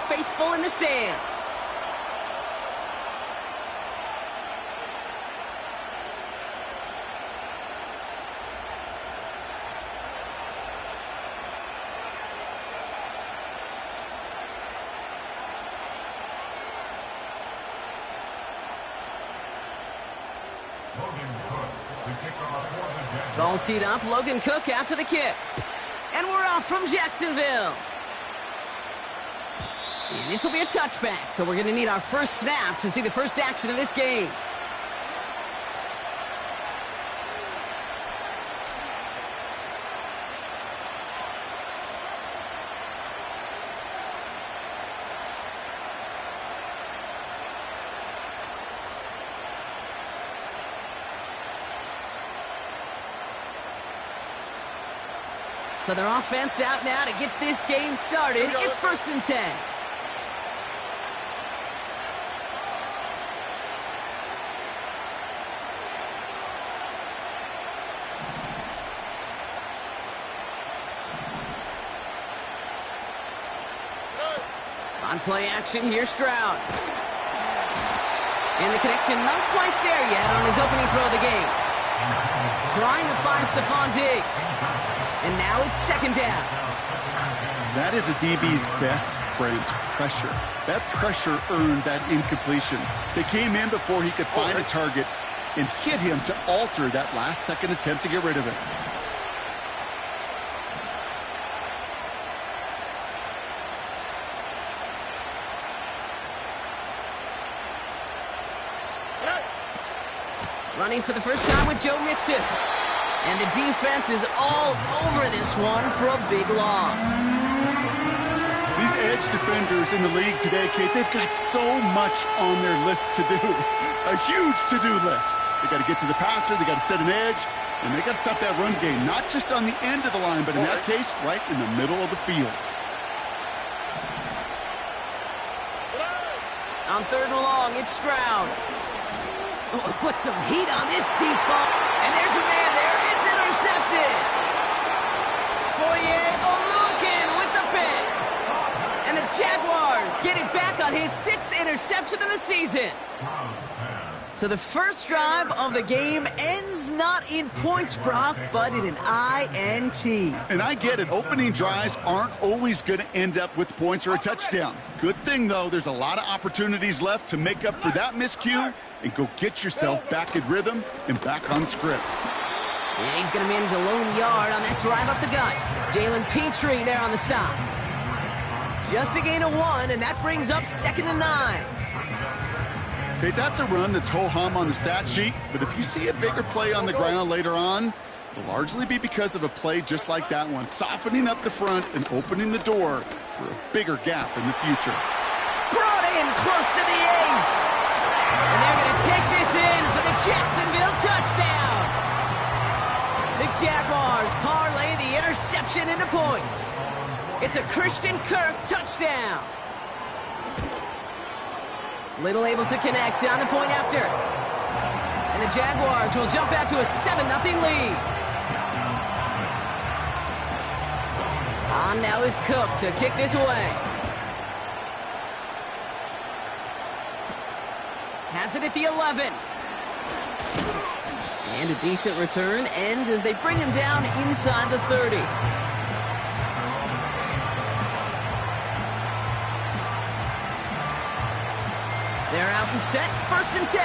faithful in the stands. Ball teed up, Logan Cook after the kick. And we're off from Jacksonville. And this will be a touchback, so we're going to need our first snap to see the first action of this game. So their offense out now to get this game started. It's 1st and 10. On play action, here's Stroud. And the connection not quite there yet on his opening throw of the game. Trying to find Stephon Diggs. And now it's 2nd down. That is a DB's best friend, pressure. That pressure earned that incompletion. They came in before he could find a target and hit him to alter that last-second attempt to get rid of it. Running for the first time with Joe Mixon. And the defense is all over this one for a big loss. These edge defenders in the league today, Kate, they've got so much on their list to do. A huge to-do list. They got to get to the passer, they got to set an edge, and they got to stop that run game, not just on the end of the line, but in that case, right in the middle of the field. On 3rd and long, it's Stroud. Oh, put some heat on this deep ball. And there's a man there. It's intercepted. Fourier Oluokun with the pick. And the Jaguars get it back on his 6th interception of the season. So the first drive of the game ends not in points, Brock, but in an INT. And I get it. Opening drives aren't always going to end up with points or a touchdown. Good thing, though, there's a lot of opportunities left to make up for that miscue and go get yourself back in rhythm and back on script. Yeah, he's going to manage a lone yard on that drive up the gut. Jalen Petrie there on the stop. Just a gain of 1, and that brings up 2nd and 9. Okay, that's a run that's ho-hum on the stat sheet, but if you see a bigger play on the ground later on, it'll largely be because of a play just like that one, softening up the front and opening the door for a bigger gap in the future. Brought in close to the 8. And they're going to take this in for the Jacksonville touchdown. The Jaguars parlay the interception into points. It's a Christian Kirk touchdown. Little able to connect on the point after. And the Jaguars will jump out to a 7-0 lead. On now is Cook to kick this away. Has it at the 11. And a decent return ends as they bring him down inside the 30. They're out and set, 1st and 10.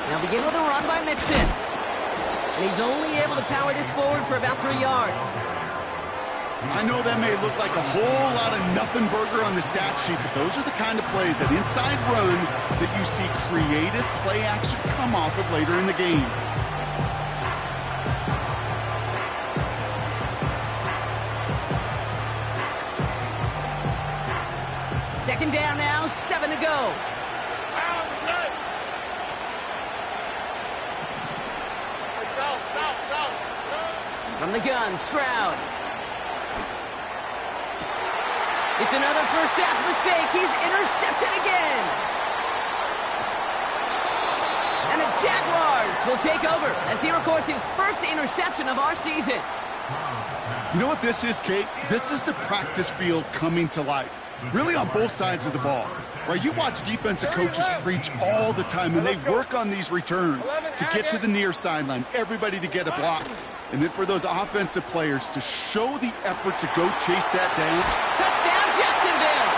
Now begin with a run by Mixon. And he's only able to power this forward for about 3 yards. I know that may look like a whole lot of nothing burger on the stat sheet, but those are the kind of plays, that inside run, that you see creative play action come off of later in the game. Second down now, 7 to go. From the gun, Stroud. It's another first half mistake. He's intercepted again. And the Jaguars will take over as he records his first interception of our season. You know what this is, Kate? This is the practice field coming to life. Really on both sides of the ball. Right, you watch defensive coaches preach all the time, and they work on these returns to get to the near sideline, everybody to get a block. And then for those offensive players to show the effort to go chase that down. Touchdown, Jacksonville!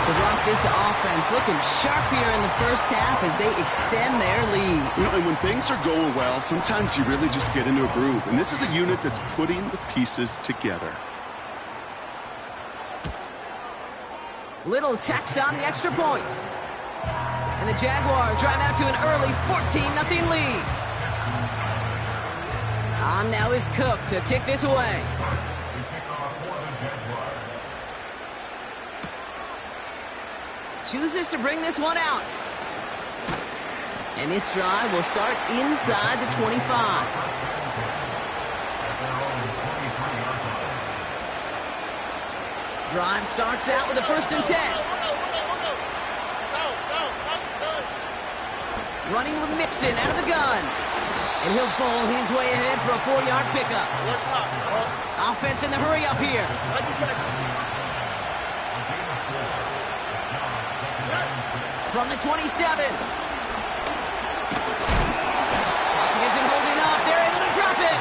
To rock this offense, looking sharp here in the first half as they extend their lead. You know, and when things are going well, sometimes you really just get into a groove. And this is a unit that's putting the pieces together. Little tacks on the extra point. And the Jaguars drive out to an early 14-0 lead. On now is Cook to kick this away. Chooses to bring this one out. And this drive will start inside the 25. Drive starts out with a 1st and 10. Running with Mixon out of the gun. And he'll bowl his way ahead for a 4-yard pickup. Offense in the hurry up here. From the 27. Pocket isn't holding up. They're able to drop it.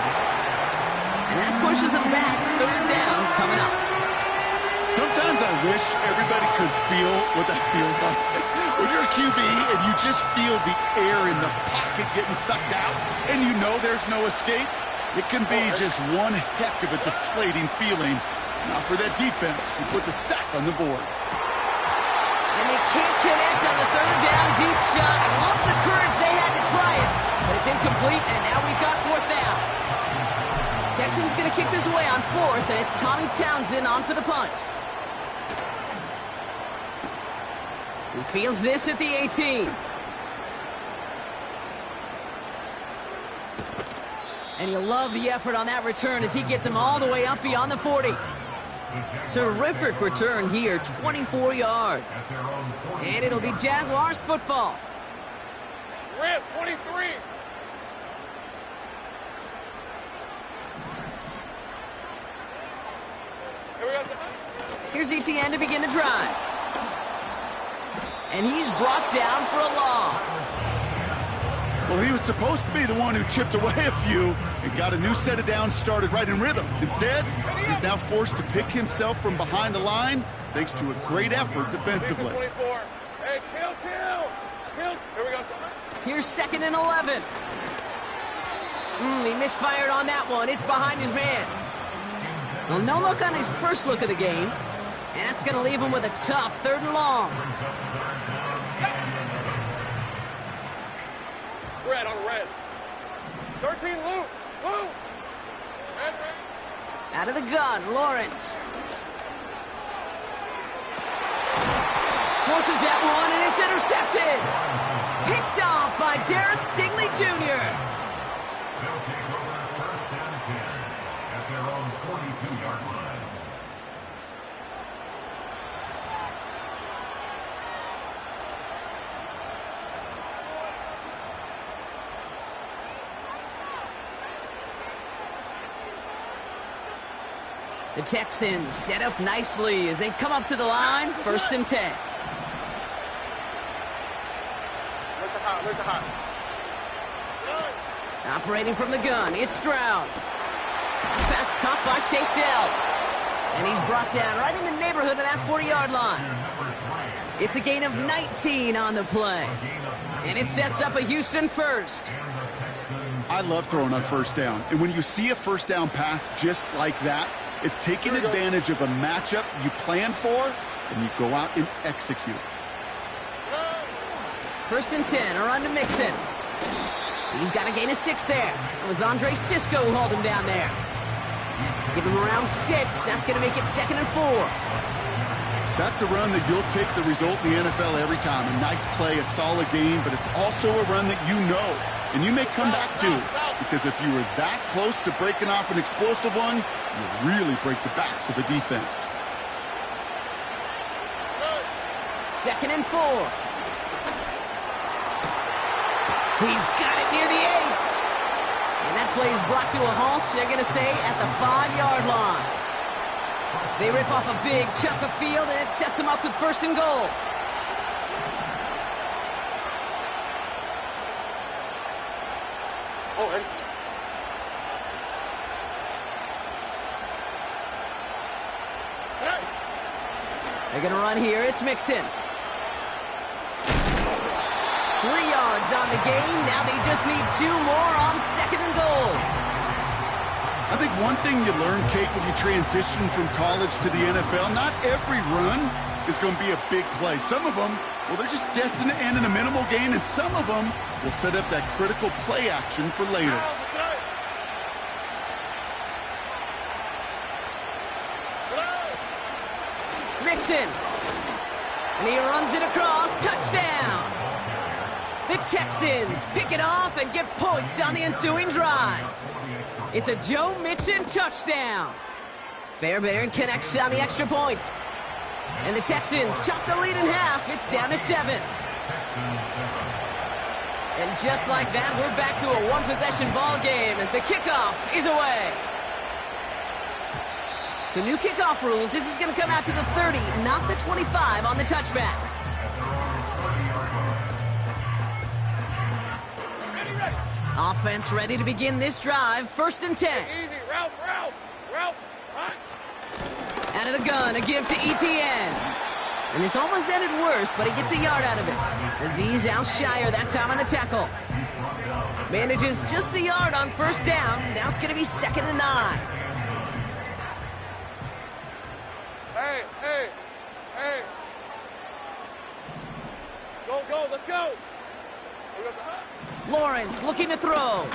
And that pushes them back. 3rd down coming up. Sometimes I wish everybody could feel what that feels like. When you're a QB and you just feel the air in the pocket getting sucked out and you know there's no escape, it can be just one heck of a deflating feeling. Now for that defense, who puts a sack on the board. And they can't connect on the 3rd down deep shot. I love the courage they had to try it, but it's incomplete, and now we've got 4th down. Texans going to kick this away on 4th, and it's Tommy Townsend on for the punt. He fields this at the 18. And you'll love the effort on that return as he gets him all the way up beyond the 40. Terrific return here, 24 yards. And it'll be Jaguars football. Rip, 23. Here's ETN to begin the drive. And he's brought down for a loss. Well, he was supposed to be the one who chipped away a few and got a new set of downs started right in rhythm. Instead, he's now forced to pick himself from behind the line thanks to a great effort defensively. Hey, kill. Here we go. Here's 2nd and 11. He misfired on that one. It's behind his man. Well, no look on his first look of the game. And that's going to leave him with a tough 3rd and long. Red on red. 13 Luke. Red. Out of the gun, Lawrence. Forces that one, and it's intercepted. Picked off by Darren Stingley Jr. They'll take over 1st and 10 at their own 42-yard line. The Texans set up nicely as they come up to the line, 1st and 10. Look the hot. Operating from the gun, it's Stroud. Pass caught by Tate Dell. And he's brought down right in the neighborhood of that 40-yard line. It's a gain of 19 on the play. And it sets up a Houston 1st. I love throwing on 1st down. And when you see a 1st down pass just like that, it's taking advantage of a matchup you plan for, and you go out and execute. 1st and 10, a run to Mixon. He's got a gain of 6 there. It was Andre Cisco who hauled him down there. Give him around 6. That's going to make it 2nd and 4. That's a run that you'll take the result in the NFL every time. A nice play, a solid game, but it's also a run that you know, and you may come back to, because if you were that close to breaking off an explosive one, you really break the backs of the defense. 2nd and 4. He's got it near the 8. And that play's brought to a halt, they're going to say at the 5-yard line. They rip off a big chunk of field, and it sets them up with 1st and goal. Oh, ready? They're going to run here. It's Mixon. 3 yards on the game. Now they just need 2 more on 2nd and goal. I think one thing you learn, Kate, when you transition from college to the NFL, not every run is going to be a big play. Some of them, well, they're just destined to end in a minimal gain, and some of them will set up that critical play action for later. Mixon. And he runs it across. Touchdown. The Texans pick it off and get points on the ensuing drive. It's a Joe Mixon touchdown. Fairbairn connects on the extra point. And the Texans chop the lead in half. It's down to 7. And just like that, we're back to a one-possession ball game as the kickoff is away. So new kickoff rules. This is going to come out to the 30, not the 25 on the touchback. Offense ready to begin this drive. 1st and 10. Easy, Ralph. Right. Out of the gun, a give to ETN. And this almost ended worse, but he gets a yard out of it. Aziz Al-Shire that time on the tackle. Manages just a yard on 1st down. Now it's going to be 2nd and 9. Hey. Go, let's go. Lawrence looking to throw.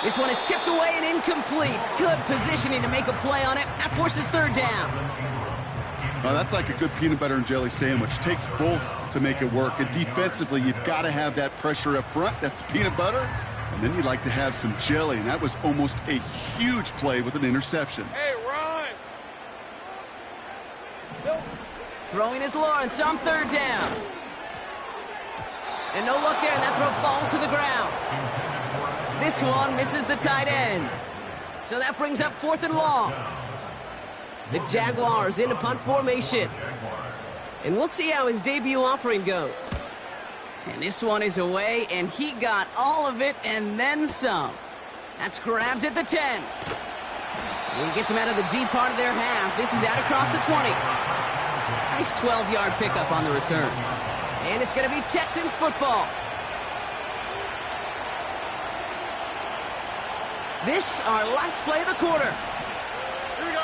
This one is tipped away and incomplete. Good positioning to make a play on it. That forces 3rd down. Well, that's like a good peanut butter and jelly sandwich. Takes both to make it work. And defensively, you've got to have that pressure up front. That's peanut butter. And then you'd like to have some jelly. And that was almost a huge play with an interception. Hey, Ron. Throwing is Lawrence on 3rd down. And no luck there, and that throw falls to the ground. This one misses the tight end. So that brings up 4th and long. The Jaguars in a punt formation. And we'll see how his debut offering goes. And this one is away, and he got all of it and then some. That's grabbed at the 10. And he gets him out of the deep part of their half. This is out across the 20. Nice 12-yard pickup on the return. And it's going to be Texans football. This, our last play of the quarter. Here we go.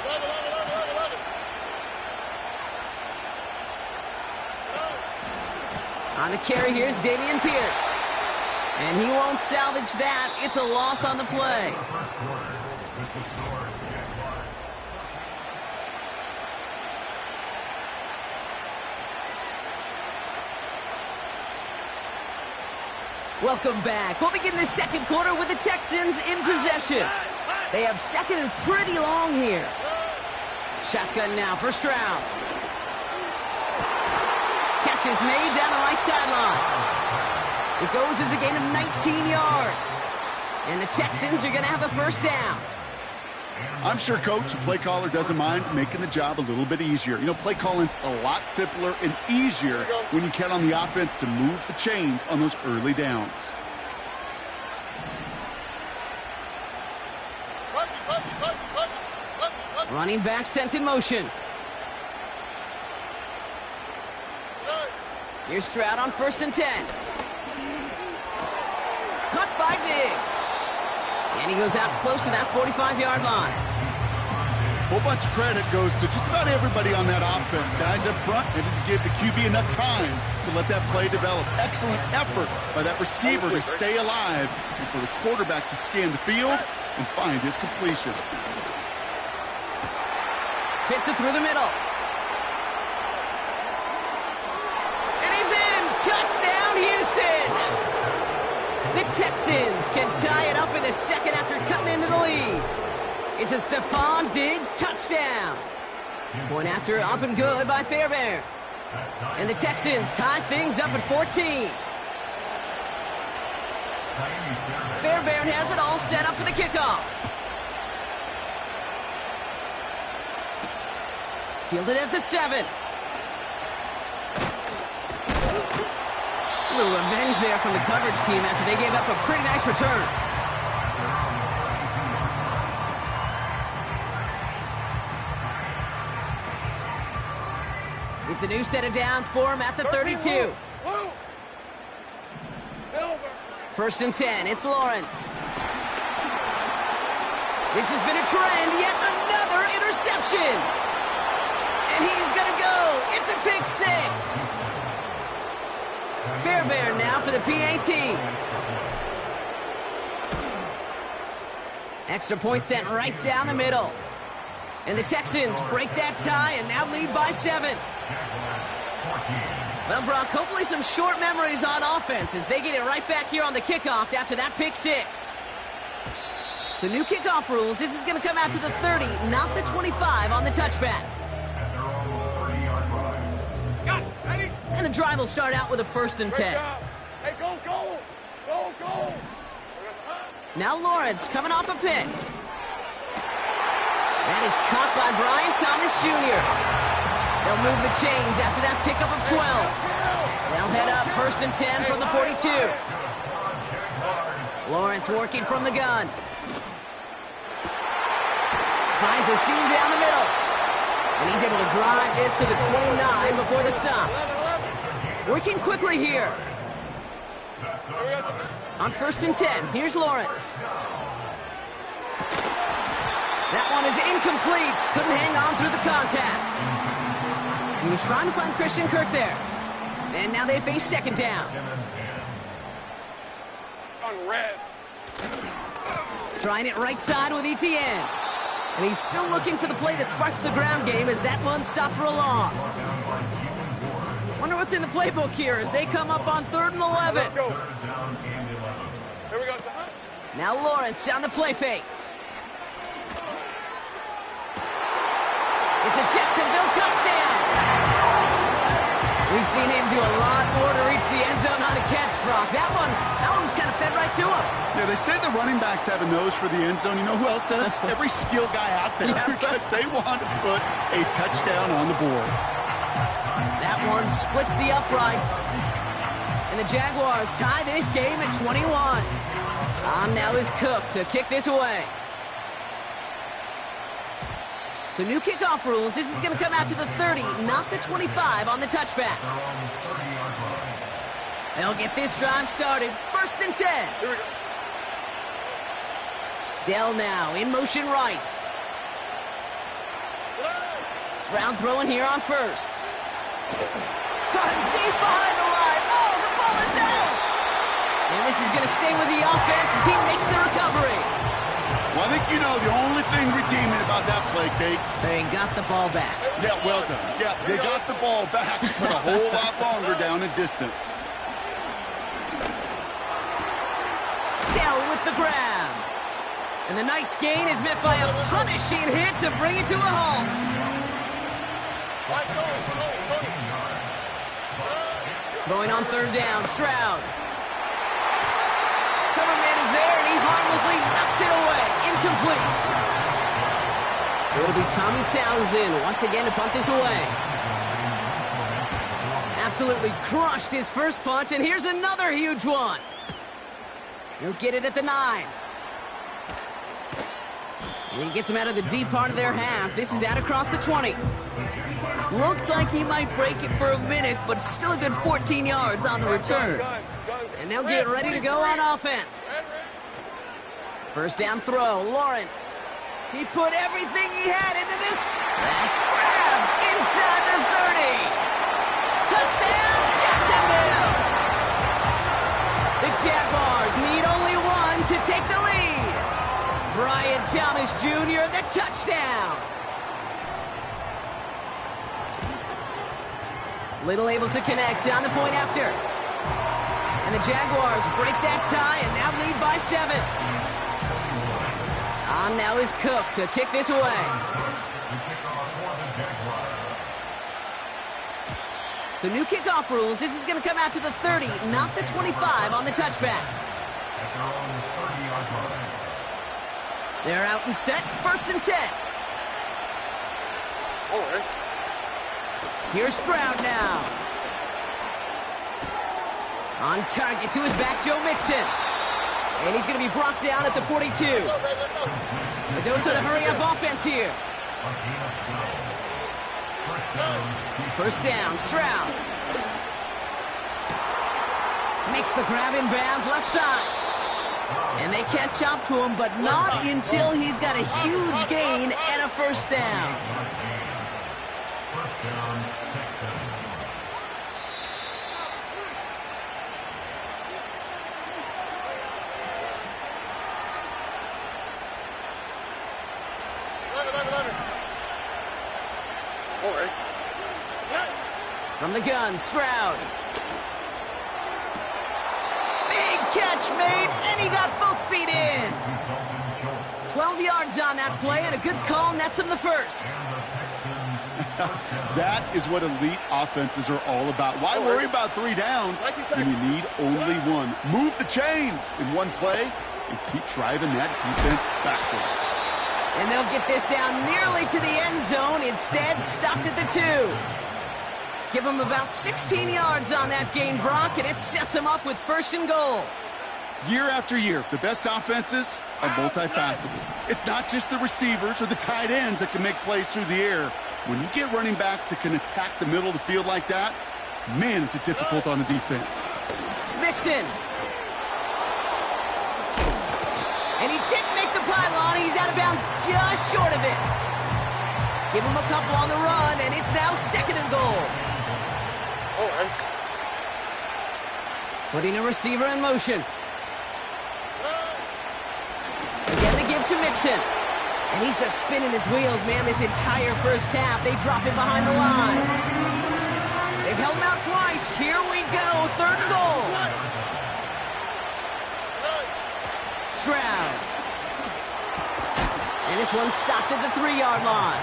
Love it. On the carry, here's Dameon Pierce. And he won't salvage that. It's a loss on the play. Welcome back. We'll begin the 2nd quarter with the Texans in possession. They have 2nd and pretty long here. Shotgun now, 1st round. Catch is made down the right sideline. It goes as a gain of 19 yards. And the Texans are going to have a 1st down. I'm sure Coach, the play caller, doesn't mind making the job a little bit easier. You know, play calling's a lot simpler and easier when you count on the offense to move the chains on those early downs. Running back sent in motion. Here's Stroud on 1st and 10. Caught by Diggs. And he goes out close to that 45-yard line. A whole bunch of credit goes to just about everybody on that offense. Guys up front, they didn't give the QB enough time to let that play develop. Excellent effort by that receiver to stay alive and for the quarterback to scan the field and find his completion. Fits it through the middle. It is in! Touchdown, Houston! The Texans can tie it up in the 2nd after cutting into the lead. It's a Stephon Diggs touchdown. Point after up and good by Fairbairn. And the Texans tie things up at 14. Fairbairn has it all set up for the kickoff. Fielded at the 7. A little revenge there from the coverage team after they gave up a pretty nice return. It's a new set of downs for him at the 32. First and 10, it's Lawrence. This has been a trend, yet another interception. And he's gonna go. It's a pick 6. Fairbairn now for the PAT. Extra point sent right down the middle. And the Texans break that tie and now lead by 7. Well, Brock, hopefully some short memories on offense as they get it right back here on the kickoff after that pick 6. So new kickoff rules. This is going to come out to the 30, not the 25 on the touchback. And the drive will start out with a first and 10. Hey, go, go! Go, go! Now Lawrence coming off a pick. That is caught by Brian Thomas Jr. They'll move the chains after that pickup of 12. They'll head up first and 10 from the 42. Lawrence working from the gun. Finds a seam down the middle. And he's able to drive this to the 29 before the stop. Working quickly here. On first and 10, here's Lawrence. That one is incomplete. Couldn't hang on through the contact. He was trying to find Christian Kirk there. And now they face second down. On red. Trying it right side with ETN. And he's still looking for the play that sparks the ground game as that one stopped for a loss. Wonder what's in the playbook here as they come up on 3rd and 11. Let's go. Here we go. Now Lawrence on the play fake. It's a Jacksonville touchdown. We've seen him do a lot more to reach the end zone on a catch, Brock. That one's kind of fed right to him. Yeah, they say the running backs have a nose for the end zone. You know who else does? Every skill guy out there, because they want to put a touchdown on the board. That one splits the uprights. And the Jaguars tie this game at 21. On now is Cook to kick this away. So new kickoff rules. This is going to come out to the 30, not the 25 on the touchback. They'll get this drive started. First and 10. Here we go. Dell now in motion right. Stroud throwing here on first. Caught him deep behind the line. Oh, the ball is out. And this is going to stay with the offense as he makes the recovery. Well, I think you know the only thing redeeming about that play, Kate. They got the ball back. Yeah, well done. Yeah, they got the ball back, but a whole lot longer down in distance. Dell with the grab. And the nice gain is met by a punishing hit to bring it to a halt. Throwing on 3rd down, Stroud. Cover man is there, and he harmlessly knocks it away. Incomplete. So it'll be Tommy Townsend once again to punt this away. Absolutely crushed his first punt, and here's another huge one. He'll get it at the 9. And he gets him out of the deep part of their half. This is out across the 20. Looks like he might break it for a minute, but still a good 14 yards on the return. And they'll get ready to go on offense. First down throw, Lawrence. He put everything he had into this. That's grabbed inside the 30. Touchdown, Jacksonville. The Jaguars need only one to take the lead. Brian Thomas Jr., the touchdown. Little able to connect on the point after. And the Jaguars break that tie and now lead by 7. On now is Cook to kick this away. So new kickoff rules. This is going to come out to the 30, not the 25 on the touchback. At their own 30-yard line. They're out and set. 1st and 10. All right. Here's Stroud now. On target to his back, Joe Mixon. And he's going to be brought down at the 42. A dose of the hurry-up offense here. First down, Stroud. Makes the grab in bounds, left side. And they catch up to him, but not until he's got a huge gain and a first down. First down, Texans. All right. From the gun, Stroud. Big catch made, and he got both feet in. 12 yards on that play, and a good call nets him the first. That is what elite offenses are all about. Why worry about 3 downs when you need only one? Move the chains in one play and keep driving that defense backwards. And they'll get this down nearly to the end zone. Instead, stopped at the 2. Give him about 16 yards on that gain, Brock, and it sets him up with 1st and goal. Year after year, the best offenses are multifaceted. It's not just the receivers or the tight ends that can make plays through the air. When you get running backs that can attack the middle of the field like that, man, is it difficult on the defense. Mixon. And he didn't make the pylon. He's out of bounds just short of it. Give him a couple on the run, and it's now 2nd and goal. All right. Putting a receiver in motion. Again, the give to Mixon. And he's just spinning his wheels, man, this entire first half. They drop him behind the line. They've held him out twice. Here we go, 3rd and goal. Stroud. And this one stopped at the 3-yard line.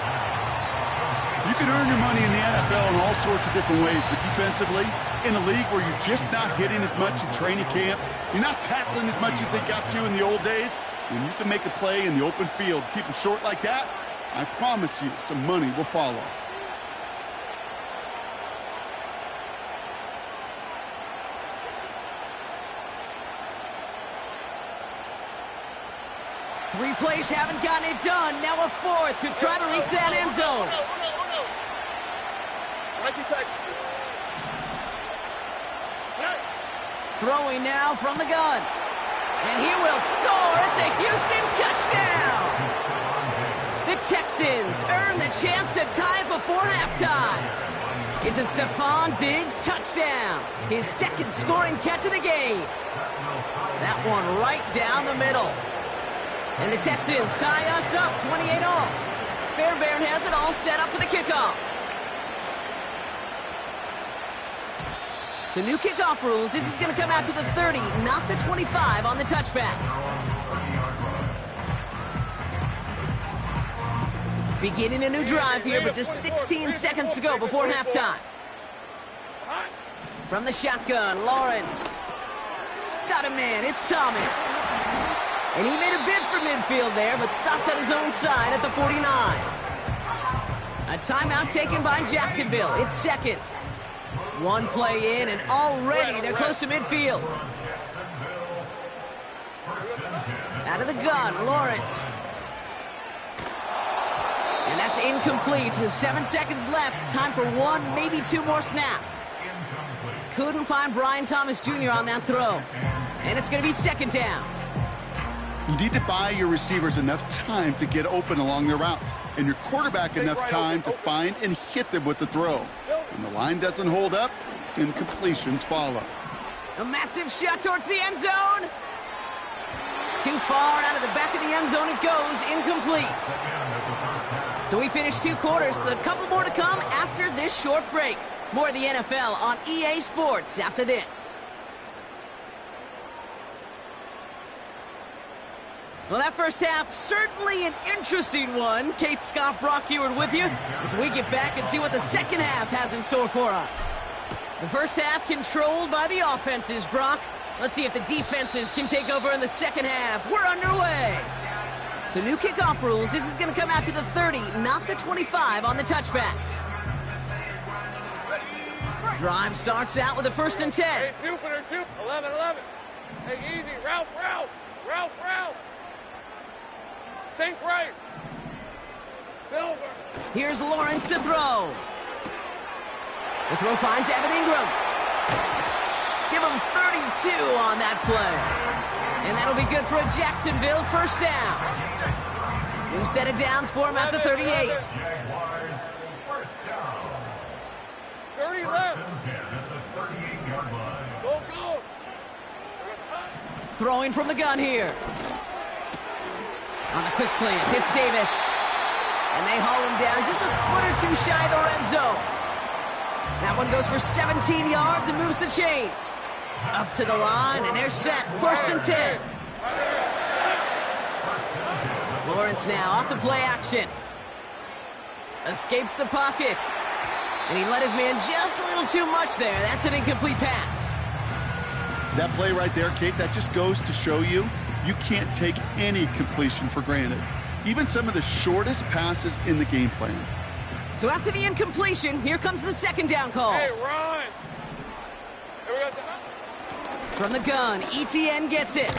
You can earn your money in the NFL in all sorts of different ways, but defensively, in a league where you're just not hitting as much in training camp, you're not tackling as much as they got to in the old days, when you can make a play in the open field, keep them short like that, I promise you some money will follow. Three plays haven't gotten it done. Now a 4th to try to reach that end zone. Throwing now from the gun. And he will score. It's a Houston touchdown. The Texans earn the chance to tie before halftime. It's a Stephon Diggs touchdown. His 2nd scoring catch of the game. That one right down the middle. And the Texans tie us up 28-all. Fairbairn has it all set up for the kickoff. So new kickoff rules. This is going to come out to the 30, not the 25 on the touchback. Beginning a new drive here, but just 16 seconds to go before halftime. From the shotgun, Lawrence. Got a man, it's Thomas. And he made a bid for midfield there, but stopped on his own side at the 49. A timeout taken by Jacksonville. It's 2nd. One play in, and already they're close to midfield. Out of the gun, Lawrence. And that's incomplete. 7 seconds left. Time for 1, maybe 2 more snaps. Couldn't find Brian Thomas Jr. on that throw. And it's going to be 2nd down. You need to buy your receivers enough time to get open along their route, and your quarterback enough time to find and hit them with the throw. When the line doesn't hold up, incompletions follow. A massive shot towards the end zone. Too far out of the back of the end zone it goes, incomplete. So we finished 2 quarters, a couple more to come after this short break. More of the NFL on EA Sports after this. Well, that first half, certainly an interesting one. Kate, Scott, Brock Ewart with you as we get back and see what the second half has in store for us. The first half controlled by the offenses, Brock. Let's see if the defenses can take over in the second half. We're underway. So new kickoff rules. This is going to come out to the 30, not the 25 on the touchback. Drive starts out with a 1st and 10. Hey, Jupiter, 11. Hey, easy. Ralph. Sink right. Silver. Here's Lawrence to throw. The throw finds Evan Ingram. Give him 32 on that play. And that'll be good for a Jacksonville first down. New set of downs for him at the 38. Jaguars, first down. 30 left. First and 10 at the 38-yard line. Go. Throwing from the gun here. On the quick slant, it's Davis. And they haul him down just a foot or two shy of the red zone. That one goes for 17 yards and moves the chains. Up to the line, and they're set. 1st and 10. Lawrence now off the play action. Escapes the pocket. And he let his man just a little too much there. That's an incomplete pass. That play right there, Kate, that just goes to show you can't take any completion for granted. Even some of the shortest passes in the game plan. So after the incompletion, here comes the second down call. Hey, run. Here we go. From the gun, ETN gets it.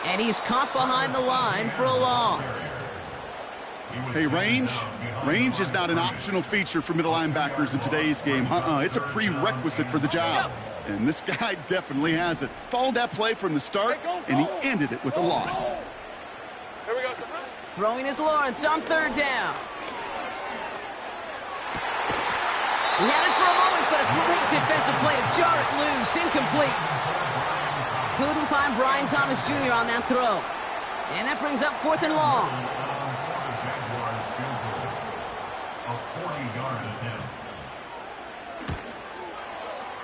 And he's caught behind the line for a loss. Hey, range is not an optional feature for middle linebackers in today's game. It's a prerequisite for the job. And this guy definitely has it. Followed that play from the start, and he ended it with a loss. Here we go. Throwing is Lawrence on 3rd down. He had it for a moment, but a great defensive play to jar it loose. Incomplete. Couldn't find Brian Thomas Jr. on that throw. And that brings up 4th and long. A 40-yard attempt.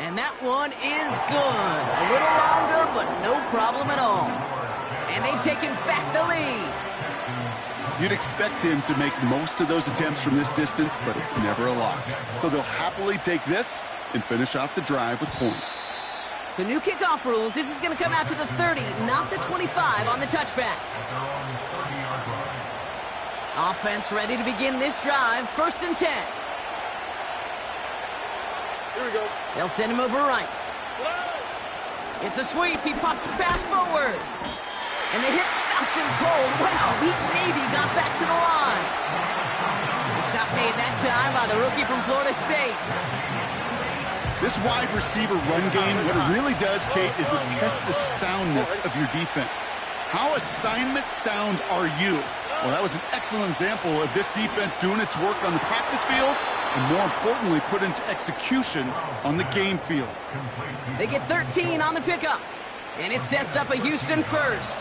And that one is good. A little longer, but no problem at all. And they've taken back the lead. You'd expect him to make most of those attempts from this distance, but it's never a lock. So they'll happily take this and finish off the drive with points. So new kickoff rules. This is going to come out to the 30, not the 25 on the touchback. Offense ready to begin this drive. 1st and 10. Here we go. They'll send him over right. It's a sweep. He pops the pass forward. And the hit stops him cold. Wow, he maybe got back to the line. The stop made that time by the rookie from Florida State. This wide receiver run game, what it really does, Kate, is it tests the soundness of your defense. How assignment sound are you? Well, that was an excellent example of this defense doing its work on the practice field and, more importantly, put into execution on the game field. They get 13 on the pickup, and it sets up a Houston first.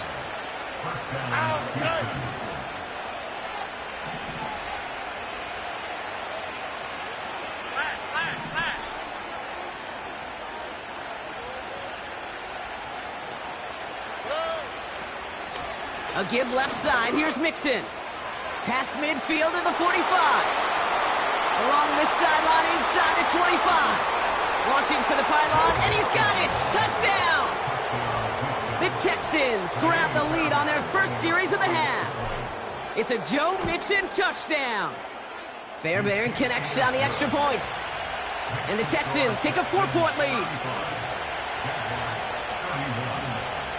A give left side. Here's Mixon. Past midfield to the 45. Along this sideline inside the 25. Launching for the pylon, and he's got it. Touchdown! The Texans grab the lead on their first series of the half. It's a Joe Mixon touchdown. Fairbairn connects on the extra point. And the Texans take a 4-point lead.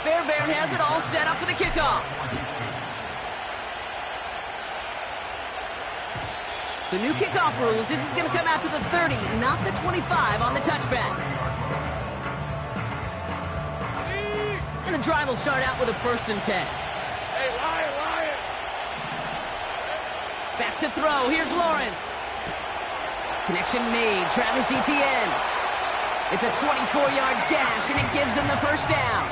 Fairbairn has it all set up for the kickoff. So new kickoff rules. This is going to come out to the 30, not the 25 on the touchback. And the drive will start out with a 1st and 10. Hey, Lion. Back to throw. Here's Lawrence. Connection made. Travis Etienne. It's a 24-yard gash, and it gives them the first down.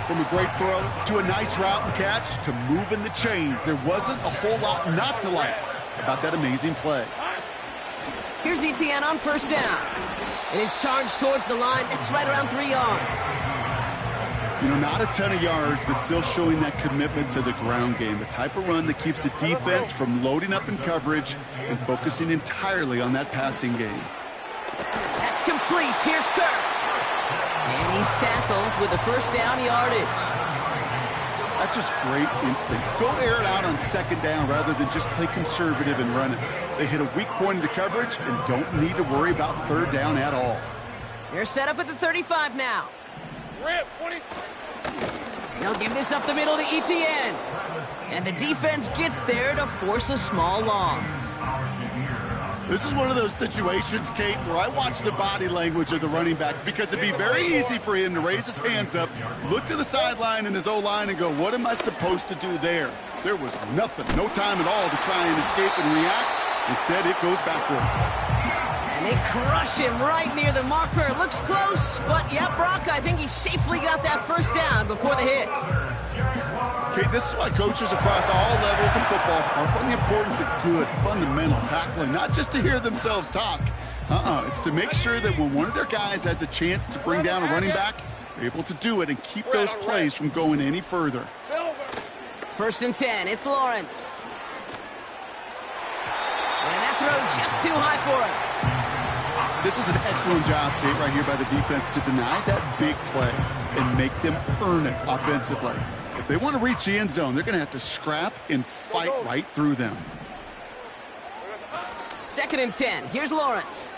From a great throw to a nice route and catch to moving the chains, there wasn't a whole lot not to like about that amazing play. Here's Etienne on 1st down. And his charge towards the line, that's right around 3 yards. You know, not a ton of yards, but still showing that commitment to the ground game. The type of run that keeps the defense from loading up in coverage and focusing entirely on that passing game. That's complete. Here's Kirk. And he's tackled with the first down yardage. That's just great instincts. Go air it out on second down rather than just play conservative and run it. They hit a weak point in the coverage and don't need to worry about third down at all. They're set up at the 35 now. Rip, 20. They'll give this up the middle to ETN. And the defense gets there to force a small loss. This is one of those situations, Kate, where I watch the body language of the running back because it'd be very easy for him to raise his hands up, look to the sideline in his O-line and go, what am I supposed to do there? There was nothing, no time at all to try and escape and react. Instead, it goes backwards. And they crush him right near the marker. Looks close, but yeah, Brock, I think he safely got that first down before the hit. Okay, this is why coaches across all levels of football harp on the importance of good, fundamental tackling, not just to hear themselves talk. It's to make sure that when one of their guys has a chance to bring down a running back, they're able to do it and keep those plays from going any further. First and 10, it's Lawrence. And that throw just too high for him. This is an excellent job, Kate, right here by the defense to deny that big play and make them earn it offensively. If they want to reach the end zone, they're going to have to scrap and fight right through them. Second and 10. Here's Lawrence.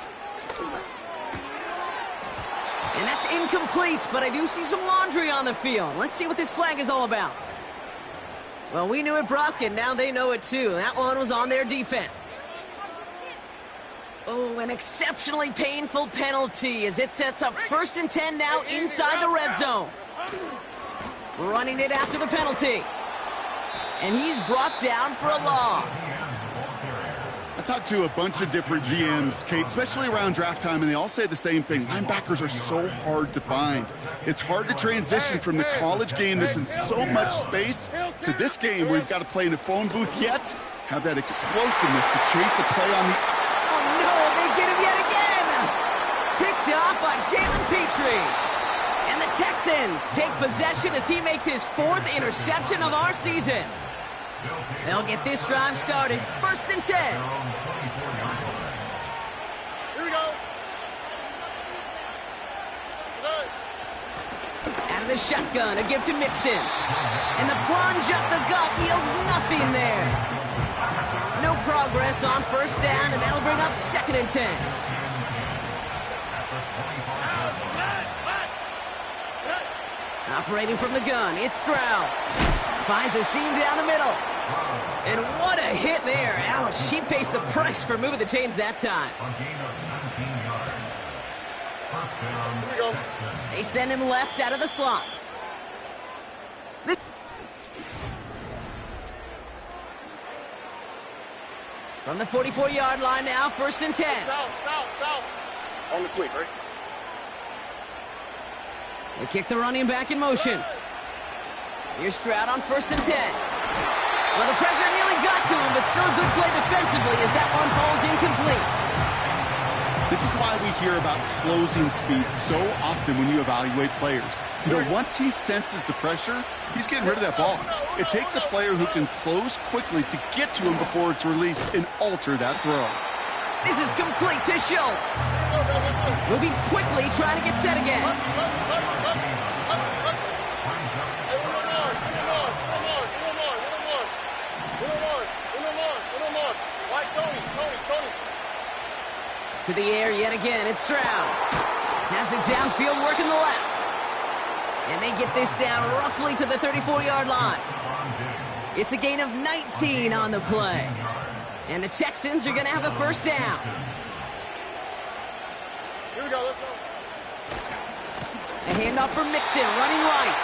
And that's incomplete, but I do see some laundry on the field. Let's see what this flag is all about. Well, we knew it, Brock, and now they know it too. That one was on their defense. Oh, an exceptionally painful penalty as it sets up first and 10 now inside the red zone. Running it after the penalty. And he's brought down for a loss. I talked to a bunch of different GMs, Kate, especially around draft time, and they all say the same thing. Linebackers are so hard to find. It's hard to transition from the college game that's in so much space to this game where you've got to play in a phone booth yet have that explosiveness to chase a play on the... Oh, no, they get him yet again. Picked off by Jalen Petrie. And the Texans take possession as he makes his fourth interception of our season. They'll get this drive started. First and 10. Here we go. Out of the shotgun, a give to Mixon. And the plunge up the gut yields nothing there. No progress on first down, and that'll bring up second and 10. Operating from the gun, it's Stroud. Finds a seam down the middle. And what a hit there. Ouch, she pays the price for moving the chains that time. Here we go. They send him left out of the slot. From the 44-yard line now, first and 10. South. On the quick, right? They kick the running back in motion. Here's Stroud on first and 10. Well, the pressure nearly got to him, but still a good play defensively as that one falls incomplete. This is why we hear about closing speed so often when you evaluate players. You know, once he senses the pressure, he's getting rid of that ball. It takes a player who can close quickly to get to him before it's released and alter that throw. This is complete to Schultz. Moving quickly, trying to get set again. To the air yet again, it's Stroud. Has it downfield, working the left. And they get this down roughly to the 34-yard line. It's a gain of 19 on the play. And the Texans are going to have a first down. Here we go, let's go. A handoff for Mixon, running right.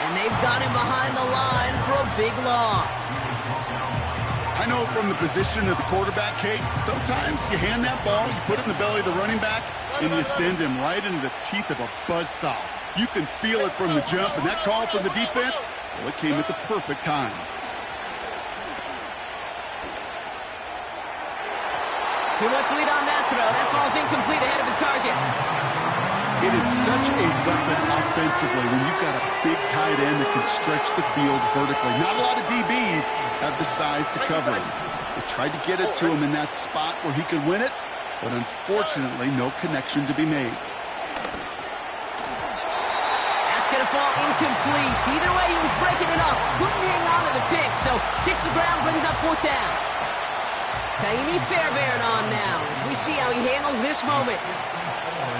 And they've got him behind the line for a big loss. I know from the position of the quarterback, Kate, sometimes you hand that ball, you put it in the belly of the running back, and you send him right into the teeth of a buzzsaw. You can feel it from the jump, and that call from the defense, well, it came at the perfect time. Too much lead on that throw. That falls incomplete ahead of his target. It is such a weapon offensively when you've got a big tight end that can stretch the field vertically. Not a lot of DBs have the size to cover him. They tried to get it to him in that spot where he could win it, but unfortunately, no connection to be made. That's going to fall incomplete. Either way, he was breaking it up. Couldn't hang on to the pick, so hits the ground, brings up 4th down. Kaimi Fairbairn on now as we see how he handles this moment.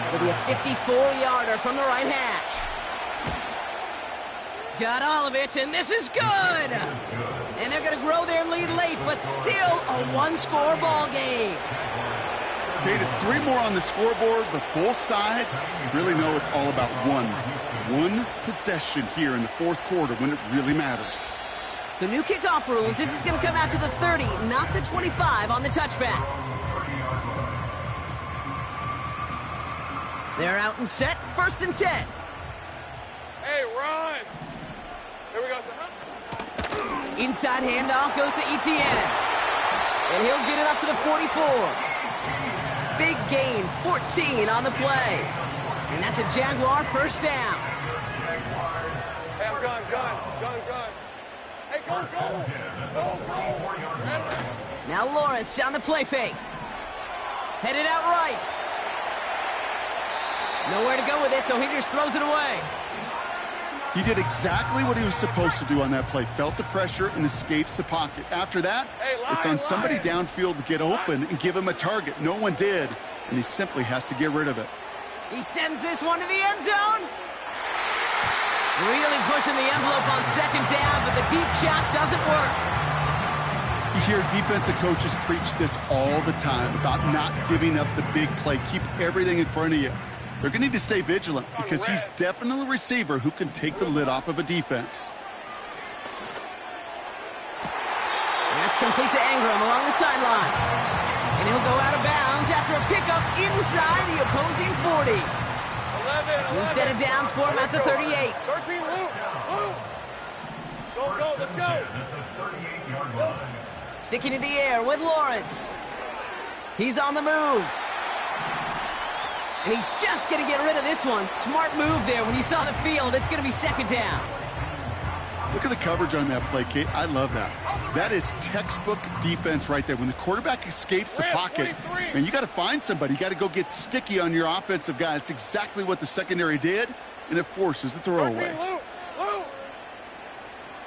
It'll be a 54-yarder from the right hash. Got all of it, and this is good! And they're going to grow their lead late, but still a one-score ball game. Kate, it's 3 more on the scoreboard, but both sides really know it's all about one possession here in the 4th quarter when it really matters. So new kickoff rules. This is going to come out to the 30, not the 25 on the touchback. They're out and set. 1st and 10. Hey, run! Here we go. Inside handoff goes to Etienne. And he'll get it up to the 44. Big gain, 14 on the play. And that's a Jaguar 1st down. Hey, I'm gun. Hey, go. Now Lawrence on the play fake. Headed out right. Nowhere to go with it, so he just throws it away. He did exactly what he was supposed to do on that play. Felt the pressure and escapes the pocket. After that, it's on somebody downfield to get open and give him a target. No one did, and he simply has to get rid of it. He sends this one to the end zone. Really pushing the envelope on 2nd down, but the deep shot doesn't work. You hear defensive coaches preach this all the time about not giving up the big play. Keep everything in front of you. They're going to need to stay vigilant because he's definitely a receiver who can take the lid off of a defense. That's complete to Ingram along the sideline. And he'll go out of bounds after a pickup inside the opposing 40. 11. New set of downs for him at the 38. 13, Luke. Go, let's go. Sticking in the air with Lawrence. He's on the move. And he's just going to get rid of this one. Smart move there when you saw the field. It's going to be 2nd down. Look at the coverage on that play, Kate. I love that. That is textbook defense right there. When the quarterback escapes the pocket, man, you got to find somebody. You got to go get sticky on your offensive guy. It's exactly what the secondary did, and it forces the throwaway. Luke.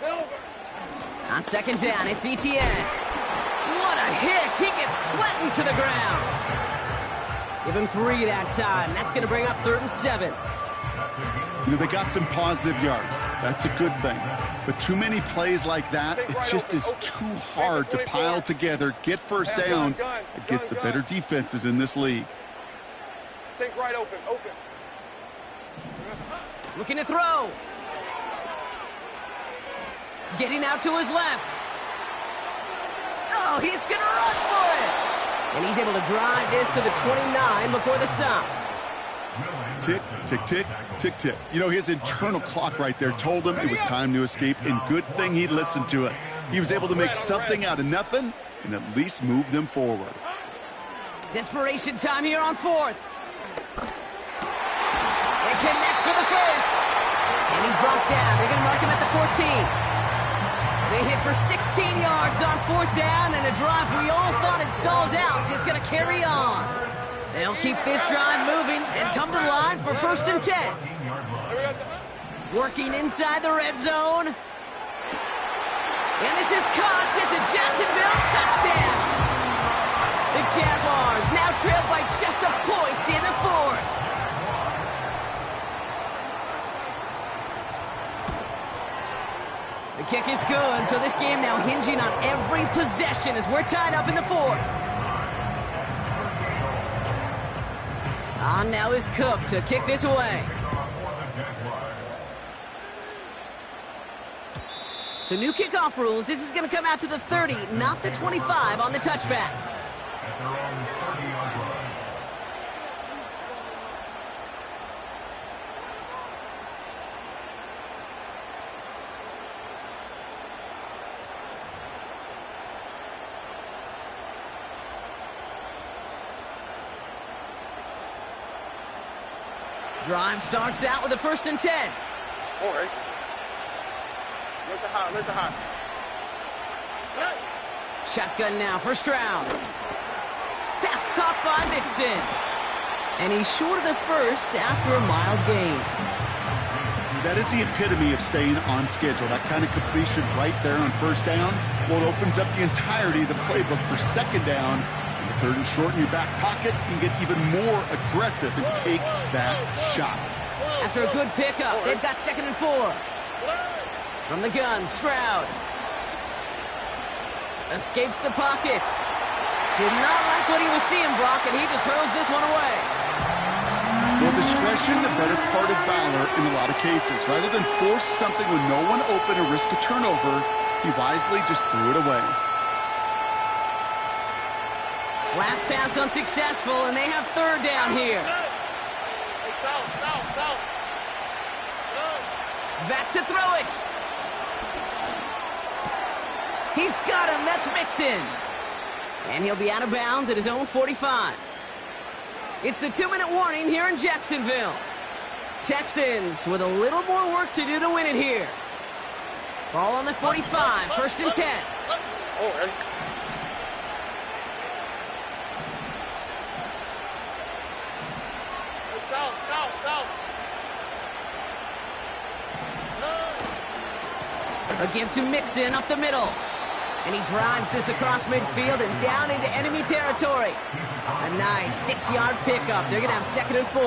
Silver. On 2nd down, it's Etienne. What a hit. He gets flattened to the ground. Give him 3 that time. That's going to bring up 3rd and 7. You know, they got some positive yards. That's a good thing. But too many plays like that, it just is too hard to pile together, get 1st downs against the better defenses in this league. Take right open. Looking to throw. Getting out to his left. Oh, he's going to run for it. And he's able to drive this to the 29 before the stop. Tick, tick, tick, tick, tick. You know, his internal clock right there told him it was time to escape, and good thing he listened to it. He was able to make something out of nothing and at least move them forward. Desperation time here on 4th. They connect for the 1st. And he's brought down. They're going to mark him at the 14. They hit for 16 yards on 4th down, and a drive we all thought had stalled out is going to carry on. They'll keep this drive moving and come to the line for 1st and 10. Working inside the red zone. And this is caught. It's a Jacksonville touchdown. The Jaguars now trail by just a point in the 4th. The kick is good, so this game now hinging on every possession as we're tied up in the 4th. On now is Cook to kick this away. So new kickoff rules. This is going to come out to the 30, not the 25 on the touchback. At their own 30-yard line. Drive starts out with a 1st and 10. All right. Let the hot. Shotgun now for Stroud. Pass caught by Mixon. And he's short of the first after a mild gain. That is the epitome of staying on schedule. That kind of completion right there on first down. Well, it opens up the entirety of the playbook for second down. And the third and short in your back pocket, you can get even more aggressive and take that shot. After a good pickup, they've got 2nd and 4. From the gun, Stroud. Escapes the pocket. Did not like what he was seeing, Brock, and he just hurls this one away. Well, discretion, the better part of valor in a lot of cases. Rather than force something with no one open or risk a turnover, he wisely just threw it away. Last pass unsuccessful, and they have 3rd down here. Back to throw it. He's got him. That's Mixon. And he'll be out of bounds at his own 45. It's the 2-minute warning here in Jacksonville. Texans with a little more work to do to win it here. Ball on the 45, 1st and 10. A give to Mixon up the middle. And he drives this across midfield and down into enemy territory. A nice 6-yard pickup. They're going to have 2nd and 4.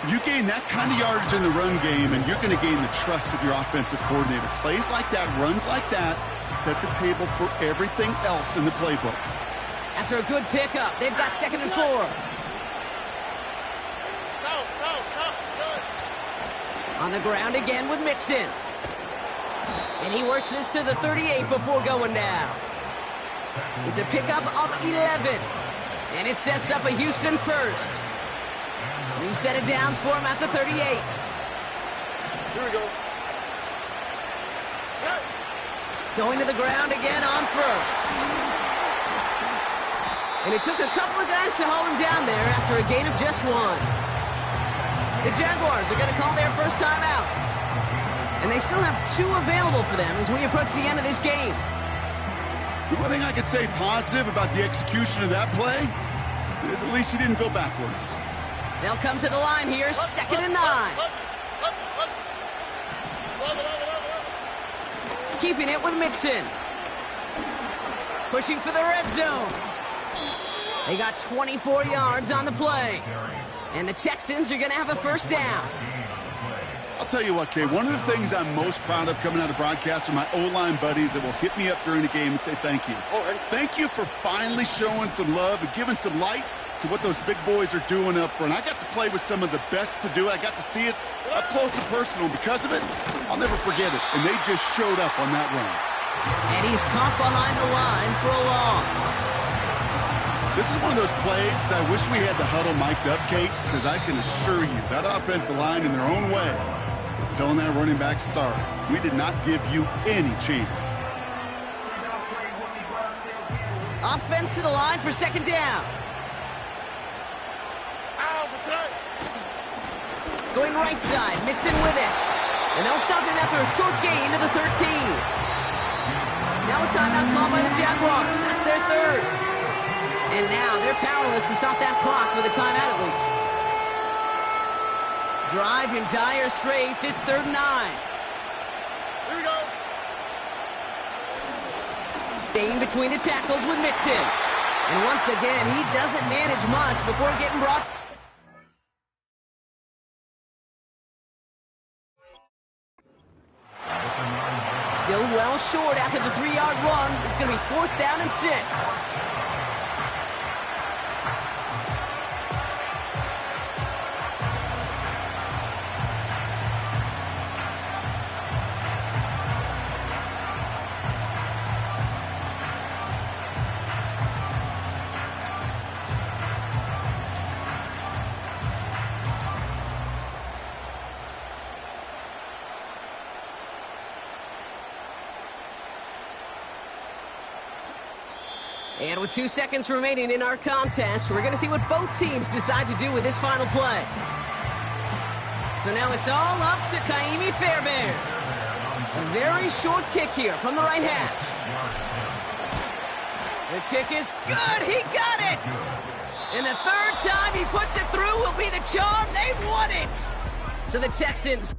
You gain that kind of yardage in the run game, and you're going to gain the trust of your offensive coordinator. Plays like that, runs like that, set the table for everything else in the playbook. After a good pickup, they've got 2nd and 4. On the ground again with Mixon. And he works this to the 38 before going down. It's a pickup of 11. And it sets up a Houston first. New set of downs for him at the 38. Here we go. Going to the ground again on first. And it took a couple of guys to hold him down there after a gain of just 1. The Jaguars are going to call their first time out. And they still have 2 available for them as we approach the end of this game. The one thing I could say positive about the execution of that play is at least he didn't go backwards. They'll come to the line here, 2nd and 9. Keeping it with Mixon. Pushing for the red zone. They got 24 yards on the play. And the Texans are going to have a first down. I'll tell you what, Kay, one of the things I'm most proud of coming out of broadcast are my O-line buddies that will hit me up during the game and say thank you. Thank you for finally showing some love and giving some light to what those big boys are doing up front. I got to play with some of the best to do it. I got to see it up close and personal. Because of it, I'll never forget it. And they just showed up on that run. And he's caught behind the line for a loss. This is one of those plays that I wish we had the huddle mic'd up, Kate, because I can assure you that offensive line in their own way is telling that running back, sorry, we did not give you any chance. Offense to the line for 2nd down. Going right side, Mixon with it. And they'll stop him after a short gain to the 13. Now a timeout called by the Jaguars. That's their 3rd. And now they're powerless to stop that clock with a timeout at least. Drive in dire straits. It's 3rd and 9. Here we go. Staying between the tackles with Mixon. And once again, he doesn't manage much before getting brought. Still well short after the 3-yard run. It's going to be 4th down and 6. And with 2 seconds remaining in our contest, we're going to see what both teams decide to do with this final play. So now it's all up to Kaimi Fairbairn. A very short kick here from the right hash. The kick is good. He got it. And the third time he puts it through will be the charm. They've won it. So the Texans